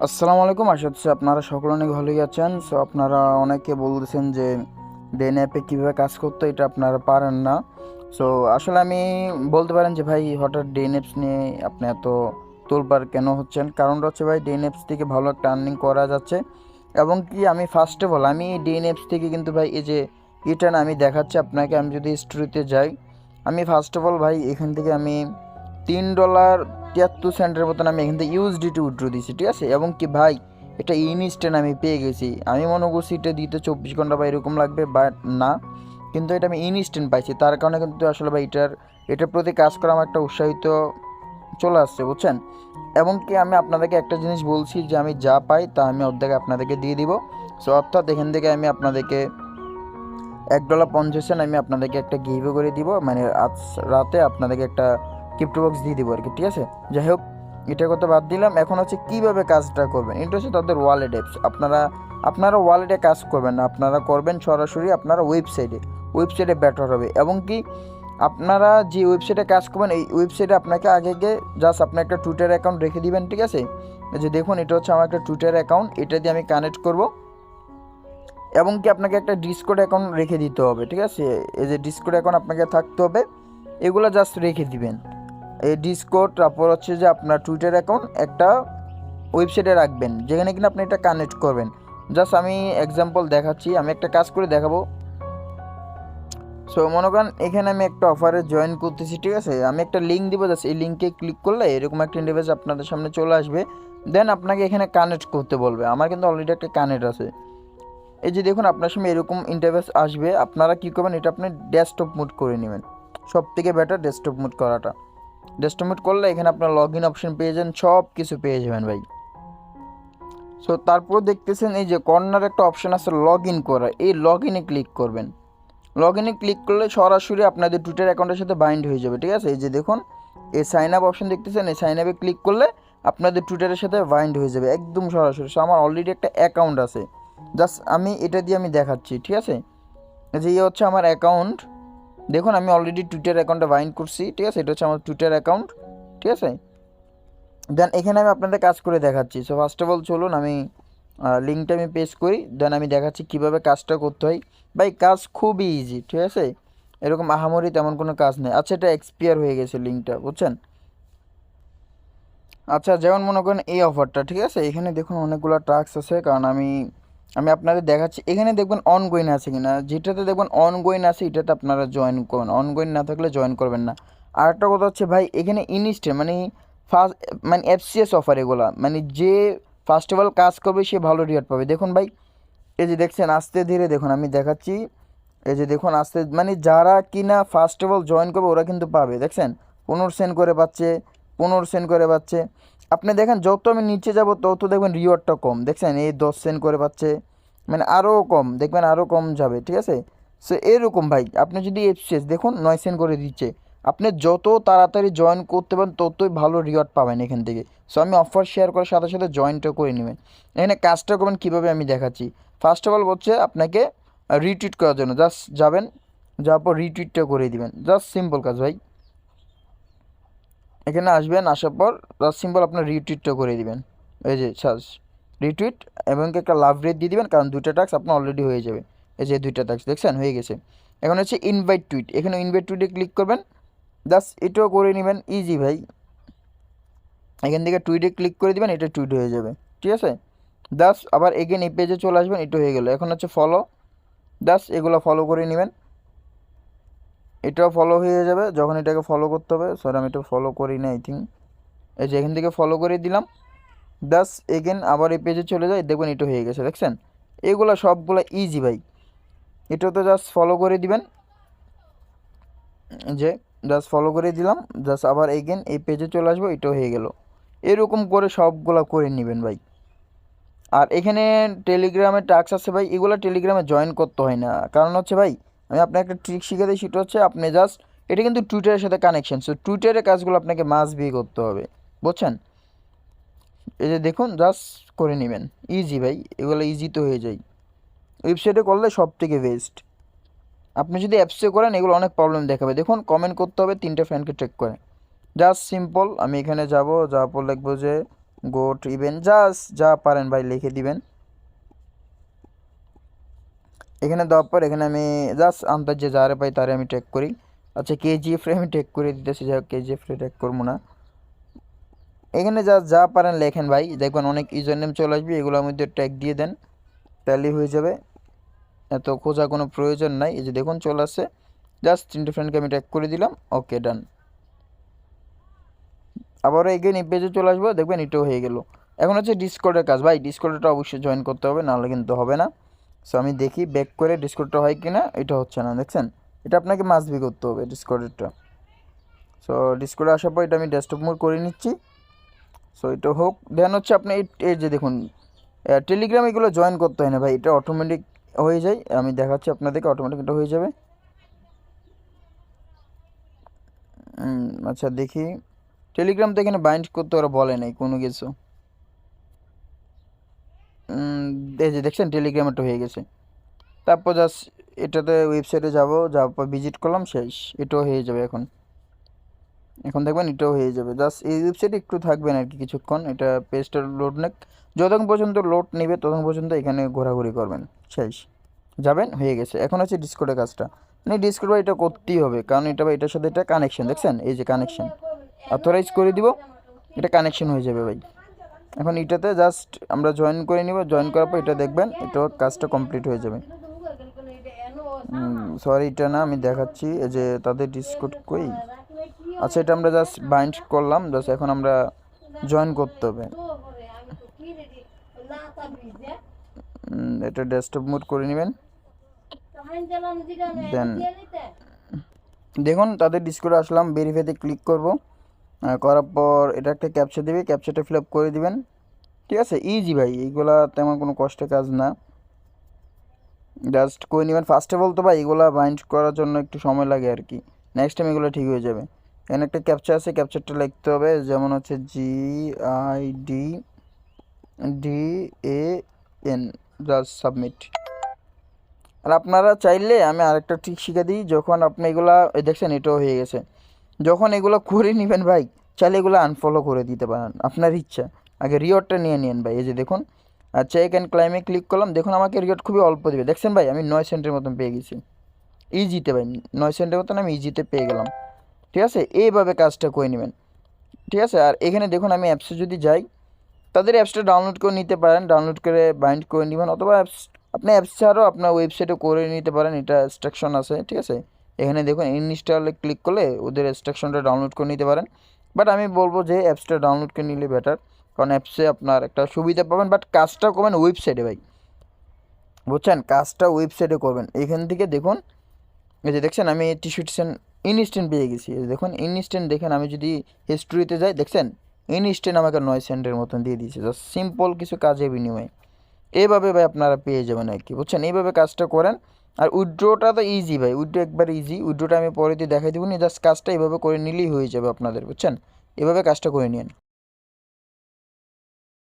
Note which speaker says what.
Speaker 1: আসসালামু আলাইকুম। আশা করছি আপনারা সকলে অনেক ভালোই আছেন। সো আপনারা অনেকে বলতেছেন যে ডেন অ্যাপে কীভাবে কাজ করতে, এটা আপনারা পারেন না। সো আসলে আমি বলতে পারেন যে ভাই হঠাৎ ডেন অ্যাপস নিয়ে আপনি এত তোলপাড় কেন হচ্ছেন? কারণটা হচ্ছে ভাই ডেন অ্যাপস থেকে ভালো একটা আর্নিং করা যাচ্ছে, এবং কি আমি ফার্স্ট অফ অল আমি ডেন অ্যাপস থেকে কিন্তু ভাই এই যে এটা না আমি দেখাচ্ছি আপনাকে। আমি যদি স্টোরিতে যাই, আমি ফার্স্ট অফ অল ভাই এখান থেকে আমি $3.73 মতন আমি এখান থেকে ইউএসডিটি উইথড্র দিয়েছি, ঠিক আছে? এবং কি ভাই এটা ইনস্ট্যান্ট আমি পেয়ে গেছি। আমি মনে করছি এটা দিতে 24 ঘন্টা বা এরকম লাগবে, বাট না, কিন্তু এটা আমি ইনস্ট্যান্ট পাইছি। তার কারণে কিন্তু আসলে ভাই এটার প্রতি কাজ করা আমার একটা উৎসাহিত চলে আসছে, বুঝছেন? এবং কি আমি আপনাদেরকে একটা জিনিস বলছি যে আমি যা পাই তা আমি অর্ধেক আপনাদেরকে দিয়ে দিব। সো অর্থাৎ এখান থেকে আমি আপনাদেরকে $1.50 আমি আপনাদেরকে একটা গিভও করে দিব, মানে আজ রাতে আপনাদেরকে একটা ক্রিপ্টো বক্স দিয়ে দিব আর কি, ঠিক আছে? যাই হোক, এটা কথা বাদ দিলাম। এখন হচ্ছে কীভাবে কাজটা করবেন, এটা হচ্ছে তাদের ওয়ালেট অ্যাপস। আপনারা ওয়ালেটে কাজ করবেন না, আপনারা করবেন সরাসরি আপনারা ওয়েবসাইটে বেটার হবে। এবং কি আপনারা যে ওয়েবসাইটে কাজ করবেন এই ওয়েবসাইটে আপনাকে আগে গিয়ে জাস্ট আপনার একটা টুইটার অ্যাকাউন্ট রেখে দিবেন, ঠিক আছে? এই যে দেখুন, এটা হচ্ছে আমার একটা টুইটার অ্যাকাউন্ট, এটা দিয়ে আমি কানেক্ট করব। এবং কি আপনাকে একটা ডিসকর্ড অ্যাকাউন্ট রেখে দিতে হবে, ঠিক আছে? এই যে ডিসকর্ড অ্যাকাউন্ট আপনাকে থাকতে হবে, এগুলো জাস্ট রেখে দিবেন। এই ডিসকর্ড, তারপর হচ্ছে যে আপনার টুইটার অ্যাকাউন্ট একটা ওয়েবসাইটে রাখবেন যেখানে কিনা আপনি এটা কানেক্ট করবেন। জাস্ট আমি এক্সাম্পল দেখাচ্ছি, আমি একটা কাজ করে দেখাবো। সো মনে করেন এখানে আমি একটা অফারে জয়েন করতেছি, ঠিক আছে? আমি একটা লিঙ্ক দিব, জাস্ট এই লিঙ্কে ক্লিক করলে এরকম একটা ইন্টারফেস আপনাদের সামনে চলে আসবে। দেন আপনাকে এখানে কানেক্ট করতে বলবে। আমার কিন্তু অলরেডি একটা কানেক্ট আছে। এই যে দেখুন, আপনার সামনে এরকম ইন্টারফেস আসবে। আপনারা কী করবেন, এটা আপনি ডেস্কটপ মোড করে নেবেন। সব থেকে বেটার ডেস্কটপ মোড করাটা। ডেস্কটপ মোড করলে এখানে আপনার লগ ইন অপশন পেয়ে যাবেন, সব কিছু পেয়ে যাবেন ভাই। সো তারপর দেখতেছেন এই যে কর্নার একটা অপশন আছে লগ ইন করা, এই লগ ইনে ক্লিক করবেন। লগ ইনে ক্লিক করলে সরাসরি আপনাদের টুইটার অ্যাকাউন্টের সাথে বাইন্ড হয়ে যাবে, ঠিক আছে? এই যে দেখুন, এই সাইন আপ অপশন দেখতেছেন, এই সাইন আপে ক্লিক করলে আপনাদের টুইটারের সাথে বাইন্ড হয়ে যাবে একদম সরাসরি। সো আমার অলরেডি একটা অ্যাকাউন্ট আছে, জাস্ট আমি এটা দিয়ে আমি দেখাচ্ছি, ঠিক আছে? যে এই হচ্ছে আমার অ্যাকাউন্ট। দেখুন আমি অলরেডি টুইটার অ্যাকাউন্টে বাইন্ড করছি, ঠিক আছে? এটা হচ্ছে আমার টুইটার অ্যাকাউন্ট, ঠিক আছে? দেন এখানে আমি আপনাদের কাজ করে দেখাচ্ছি। সো ফার্স্ট অফ অল চলুন আমি লিঙ্কটা আমি পেস্ট করি, দেন আমি দেখাচ্ছি কীভাবে কাজটা করতে হয়। ভাই কাজ খুবই ইজি, ঠিক আছে? এরকম আহামরি তেমন কোনো কাজ নেই। আচ্ছা, এটা এক্সপায়ার হয়ে গেছে লিঙ্কটা, বুঝছেন? আচ্ছা, যেমন মনে করেন এই অফারটা, ঠিক আছে? এখানে দেখুন অনেকগুলো টাস্ক আছে, কারণ আমি আমি আপনাদের দেখাচ্ছি। এখানে দেখবেন অনগোয়িং আছে কিনা, যেটাতে দেখবেন অনগোয়িং আছে এটাতে আপনারা জয়েন করুন, অনগোয়িং না থাকলে জয়েন করবেন না। আর একটা কথা হচ্ছে ভাই, এখানে ইনস্ট্যান্ট মানে ফার্স্ট মানে এফসিএস অফার, এগুলা মানে যে ফার্স্ট অফ অল কাজ করবে সে ভালো রিওয়ার্ড পাবে। দেখুন ভাই, এই যে দেখছেন আস্তে ধীরে দেখুন আমি দেখাচ্ছি। এই যে দেখুন আস্তে, মানে যারা কিনা ফার্স্ট অফ অল জয়েন করবে ওরা কিন্তু পাবে, দেখছেন 15 সেন্ট করে পাচ্ছে, 15 সেন্ট করে পাচ্ছে। আপনি দেখেন যত আমি নিচে যাব তত দেখবেন রিওয়ার্ডটা কম, দেখছেন এই 10 সেন্ট করে পাচ্ছে, মানে আরও কম দেখবেন, আরও কম যাবে, ঠিক আছে? সো এরকম ভাই, আপনি যদি এফসিএস দেখুন 9 সেন্ট করে দিচ্ছে। আপনি যত তাড়াতাড়ি জয়েন করতে পারেন ততই ভালো রিওয়ার্ড পাবেন এখান থেকে। সো আমি অফার শেয়ার করার সাথে সাথে জয়েনটা করে নেবেন। এখানে কাজটা করবেন কীভাবে আমি দেখাচ্ছি। ফার্স্ট অফ অল হচ্ছে আপনাকে রিটুইট করার জন্য জাস্ট যাবেন, যাওয়ার পর রিটুইটটা করে দিবেন, জাস্ট সিম্পল কাজ ভাই। এখানে আসবেন, আসার পর জাস্ট সিম্পল আপনার রিটুইটটা করে দিবেন। এই যে সার্চ রিটুইট, এবং একটা লাভ রেট দিয়ে দিবেন, কারণ দুইটা টাস্ক আপনার অলরেডি হয়ে যাবে। এই যে দুইটা টাস্ক দেখছেন হয়ে গেছে। এখন হচ্ছে ইনভাইট টুইট, এখানে ইনভাইট টুইটে ক্লিক করবেন, জাস্ট এটাও করে নেবেন, ইজি ভাই। এখান থেকে টুইটে ক্লিক করে দিবেন, এটা টুইট হয়ে যাবে, ঠিক আছে? জাস্ট আবার এগেন এই পেজে চলে আসবেন, এটা হয়ে গেল। এখন হচ্ছে ফলো, জাস্ট এগুলো ফলো করে নেবেন, এটাও ফলো হয়ে যাবে। যখন এটাকে ফলো করতে হবে, সরি আমি এটা ফলো করি না আই থিঙ্ক। এই যে এখান থেকে ফলো করে দিলাম, জাস্ট এগেন আবার এই পেজে চলে যায়, দেখবেন এটা হয়ে গেছে, দেখছেন? এগুলো সবগুলো ইজি ভাই। এটা তো জাস্ট ফলো করে দিবেন, যে জাস্ট ফলো করে দিলাম, জাস্ট আবার এগেন এই পেজে চলে আসবো, এটাও হয়ে গেল। এরকম করে সবগুলো করে নেবেন ভাই। আর এখানে টেলিগ্রামে টাস্ক আছে ভাই, এগুলো টেলিগ্রামে জয়েন করতে হয় না। কারণ হচ্ছে ভাই, আমি আপনাকে একটা ট্রিক শিখে দিই, সেটা হচ্ছে আপনি জাস্ট এটা কিন্তু টুইটারের সাথে কানেকশন। সো টুইটারের কাজগুলো আপনাকে মাস্ট বি করতে হবে, বুঝছেন? এই যে দেখুন জাস্ট করে নেবেন, ইজি ভাই, এগুলো ইজি তো হয়ে যায়। ওয়েবসাইটে করলে সব থেকে বেস্ট। আপনি যদি অ্যাপসে করেন এগুলো অনেক প্রবলেম দেখাবে। দেখুন কমেন্ট করতে হবে 3টে ফ্রেন্ডকে ট্যাগ করে, জাস্ট সিম্পল। আমি এখানে যাব, যাওয়ার পর লিখবো যে গোট ইভেন জাস্ট যা পারেন ভাই লিখে দিবেন। এখানে দেওয়ার পর এখানে আমি জাস্ট আন্দাজে যারে পাই তারে আমি ট্যাগ করি। আচ্ছা কেজিএফ রে আমি ট্যাগ করে দিতেছি, যাই হোক কেজিএফ রে ট্যাগ করবো না। এখানে জাস্ট যা পারেন লেখেন ভাই, দেখবেন অনেক ইউজার নেম চলে আসবে, এগুলোর মধ্যে ট্যাগ দিয়ে দেন, তাহলেই হয়ে যাবে। এত খোঁজা কোনো প্রয়োজন নাই। এই যে দেখুন চলে আসছে, জাস্ট 3টে ফ্রেন্ডকে আমি ট্যাগ করে দিলাম, ওকে ডান। আবারও এগেইন এই পেজে চলে আসবো, দেখবেন এটাও হয়ে গেল। এখন হচ্ছে ডিসকর্ডের কাজ ভাই, ডিসকর্ডটা অবশ্যই জয়েন করতে হবে, নাহলে কিন্তু হবে না। সো আমি দেখি ব্যাক করে ডিসকর্ডটা হয় কি না, এটা হচ্ছে না, দেখছেন এটা আপনাকে মাস্ট বি করতে হবে ডিসকর্ডেরটা। সো ডিসকর্ডে আসার পর এটা আমি ডেস্কটপ মোড করে নিচ্ছি। সো এটা হোক, দেন হচ্ছে আপনি এই যে দেখুন টেলিগ্রাম এগুলো জয়েন করতে হয় না ভাই, এটা অটোমেটিক হয়ে যায়। আমি দেখাচ্ছি আপনাদেরকে, অটোমেটিক এটা হয়ে যাবে। আচ্ছা দেখি, টেলিগ্রাম তো এখানে বাইন্ড করতে ওরা বলে নাই কোনো কিছু। এই যে দেখছেন টেলিগ্রামেরটা হয়ে গেছে। তারপর জাস্ট এটাতে ওয়েবসাইটে যাওয়ার পর ভিজিট করলাম, শেষ, এটাও হয়ে যাবে এখন। এখন দেখবেন এটাও হয়ে যাবে, জাস্ট এই ওয়েবসাইটে একটু থাকবেন আর কি কিছুক্ষণ, এটা পেজটা লোড নেক, যতক্ষণ পর্যন্ত লোড নেবে ততক্ষণ পর্যন্ত এখানে ঘোরাঘুরি করবেন, শেষ, যাবেন, হয়ে গেছে। এখন হচ্ছে ডিসকর্ডের কাজটা, মানে ডিসকর্ড এটা করতেই হবে, কারণ এটা বা এটার সাথে এটা কানেকশন, দেখছেন এই যে কানেকশন, অথরাইজ করে দিব, এটা কানেকশন হয়ে যাবে ভাই। এখন এটাতে জাস্ট আমরা জয়েন করে নিব, জয়েন করার পর এটা দেখবেন এটাও কাজটা কমপ্লিট হয়ে যাবে। সরি এটা না, আমি দেখাচ্ছি এই যে তাদের ডিসকর্ড কই। আচ্ছা এটা আমরা জাস্ট বাইন্ড করলাম, জাস্ট এখন আমরা জয়েন করতে হবে। এটা ডেস্কটপ মোড করে নেবেন, দেন দেখুন তাদের ডিসকর্ডে আসলাম, ভেরিফাইতে ক্লিক করব, করার পর এটা একটা ক্যাপচা দেবে, ক্যাপচাটা ফিল আপ করে দিবেন, ঠিক আছে, ইজি ভাই, এইগুলা তেমন কোনো কষ্টের কাজ না, জাস্ট করে নেবেন। ফার্স্টে বলতো ভাই এগুলা বাইন্ড করার জন্য একটু সময় লাগে আর কি, নেক্সট টাইম এগুলো ঠিক হয়ে যাবে। এখানে একটা ক্যাপচা আছে, ক্যাপচারটা লিখতে হবে, যেমন হচ্ছে GIDDAN, জাস্ট সাবমিট। আর আপনারা চাইলে আমি আরেকটা ট্রিক শিখে দিই, যখন আপনি এগুলা দেখছেন এটাও হয়ে গেছে, যখন এগুলো করে নেবেন ভাই, চাইলে এগুলো আনফলো করে দিতে পারেন, আপনার ইচ্ছা, আগে রিওয়ার্ডটা নিয়ে নিন ভাই। এই যে দেখুন চেক অ্যান্ড ক্লাইমে ক্লিক করলাম, দেখুন আমাকে রিওয়ার্ড খুবই অল্প দেবে, দেখছেন ভাই আমি 9 সেন্টের মতন পেয়ে গেছি ইজিতে ভাই, 9 সেন্টের মতন আমি ইজিতে পেয়ে গেলাম, ঠিক আছে, এইভাবে কাজটা করে নেবেন, ঠিক আছে। আর এখানে দেখুন আমি অ্যাপসে যদি যাই, তাদের অ্যাপসটা ডাউনলোড করে নিতে পারেন, ডাউনলোড করে বাইন্ড করে নেবেন, অথবা আপনি অ্যাপস ছাড়াও আপনার ওয়েবসাইটে করে নিতে পারেন, এটা ইনস্ট্রাকশন আছে, ঠিক আছে। এখানে দেখুন ইনস্টলে ক্লিক করলে ওদের ইনস্ট্রাকশনটা ডাউনলোড করে নিতে পারেন, বাট আমি বলবো যে অ্যাপসটা ডাউনলোড করে নিলে বেটার, কারণ অ্যাপসে আপনার একটা সুবিধা পাবেন, বাট কাজটা করবেন ওয়েবসাইটে ভাই, বুঝছেন, কাজটা ওয়েবসাইটে করবেন। এখান থেকে দেখুন এই যে দেখছেন আমি টিস্যুটেশন ইনস্ট্যান্ট পেয়ে গেছি, এই যে দেখুন ইনস্ট্যান্ট, দেখেন আমি যদি হিস্ট্রিতে যাই, দেখছেন ইনস্ট্যান্ট আমাকে 9 সেন্টের মতন দিয়ে দিয়েছে, জাস্ট সিম্পল কিছু কাজের বিনিময়ে, এইভাবে ভাই আপনারা পেয়ে যাবেন আর কি, বুঝছেন, এইভাবে কাজটা করেন। আর উইথড্রোটা তো ইজি ভাই, উইথড্রো একবার ইজি, উইথড্রোটা আমি পরে দিয়ে দেখাই দেবো, জাস্ট কাজটা এইভাবে করে নিলেই হয়ে যাবে আপনাদের, বুঝছেন, এভাবে কাজটা করে নিন।